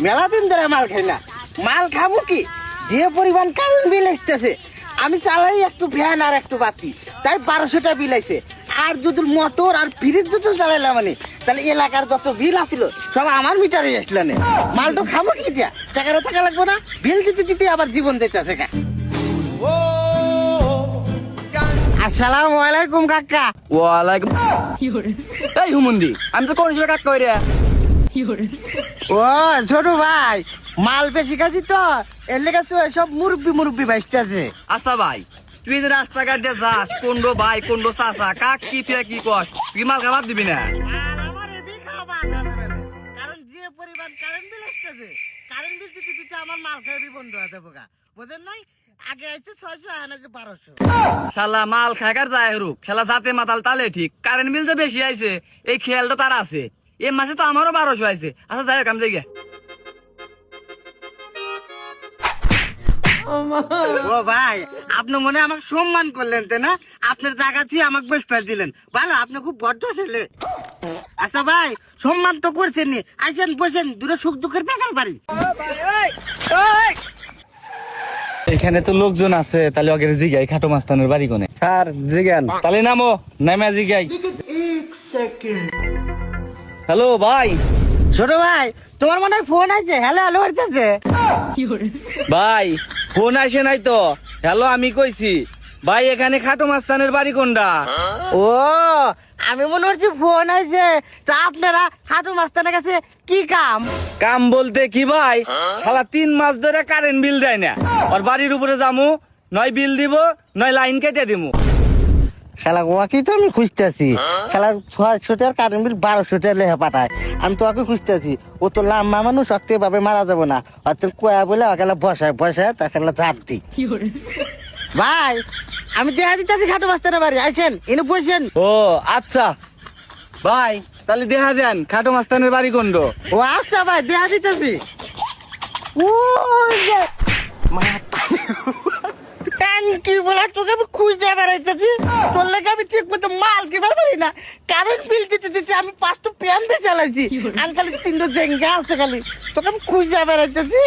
মেলা দিন ধরে মাল খাই না, মাল খাবো কি? যে পরিমাণ কারেন্ট বিল আসতেছে, আমি চালাই একটু ফ্যান আর একটু বাতি, তাই 1200 বিল আইছে। আর যদি মোটর আর ফ্রিজ যদি চালাইলাম মানে, তাহলে এলাকার যত বিল আসছিল সব আমার মিটারে আসলো না। মালটা খাবো কি দিয়া? টাকারও টাকা লাগবো না, বিল দিতে দিতে আবার জীবন দিতেছে। আসসালামু আলাইকুম কাকা। ওয়ালাইকুম। এই হুমুন্দি, আমি তো কোন হিসেবে কাক কই রে? ও ছোট ভাই, মাল বেশি খাচ্ছি তো, এর লেগে সব মুরব্বি ভাইস্তাছে। আচ্ছা ভাই, তুই যে রাস্তাঘাট দিয়ে যাস, কোন্ডো ভাই কোন্ডো চাচা কাক কি তুই কি কস, তুই মাল খাবার দিবি না? কারণ যে পরিমাণ কারেন্ট বিল আসতেছে, কারেন্ট বিল দিতে দিতে আমার মাল খাই বন্ধ হয়ে যাবো। বুঝেন নাই, আগে আছে 600, এখন আছে 1200। শালা মাল খাইকার যায় রুক, শালা যাতে মাতাল তালে ঠিক। কারেন্ট বিল যে বেশি আইছে এই খেয়ালটা তার আছে। এই মাসে তো আমারও 1200 আইছে। আচ্ছা যাই হোক, আমি যাই গে। ও ভাই, আপনি মনে হয় আমাকে সম্মান করলেন তাই না? আপনার জায়গা ছুঁয়ে আমাকে বেশ ফেল দিলেন। ভালো, আপনি খুব বড্ড ছেলে। আচ্ছা ভাই, সম্মান তো করছেন নি, আইসেন বসেন, দুটো সুখ দুঃখের পেশাল পারি। এখানে তো লোকজন আছে, তাহলে আগে জিগাই খাটো মাস্তানের বাড়ি কোনে? স্যার জিগান। তাহলে নামো, নামে জিগাই। হ্যালো ভাই। ছোট ভাই, তোমার মনে হয় ফোন আছে, হ্যালো হ্যালো করতেছে। ভাই ফোন আসে নাই তো, হ্যালো আমি কইছি। ভাই এখানে খাটো মাস্তানের বাড়ি কোনটা? ও, আমি মনে করছি ফোন আছে। তা আপনারা হাঁটু মাস্তানের কাছে কি কাম? কাম বলতে কি ভাই, শালা 3 মাস ধরে কারেন্ট বিল দেয় না। আর বাড়ির উপরে যামু, নয় বিল দিব নয় লাইন কেটে দিমু। শালা ওয়াকেই তো আমি খুঁজতেছি। শালা 600 টাকার কারেন্ট বিল 1200 টাকা লেখা পাঠায়। আমি তো ওকে খুঁজতেছি। ও তো লাম্বা মানুষ, শক্তি ভাবে মারা যাবো না। অত কয়া বলে ওকে বসায় তাকে চাপ দি। ভাই, আমি দেখা দিতেছি খাটো মাস্তানের বাড়ি, আইসেন এনে বসেন। ও আচ্ছা ভাই, তাহলে দেখা দেন খাটো মাস্তানের বাড়ি কোন? ও আচ্ছা ভাই, দেখা দিতেছি। কি বলার, তোকে আমি খুঁজতে বেড়াইতেছি। তোর লেগে আমি ঠিক মতো মাল কিবার পারি না। কারেন্ট বিল দিতে দিতে আমি 5টা প্যান দিয়ে চালাইছি, আমি খালি 3টা জেঙ্গা আছে খালি। তোকে আমি খুঁজতে বেড়াইতেছি।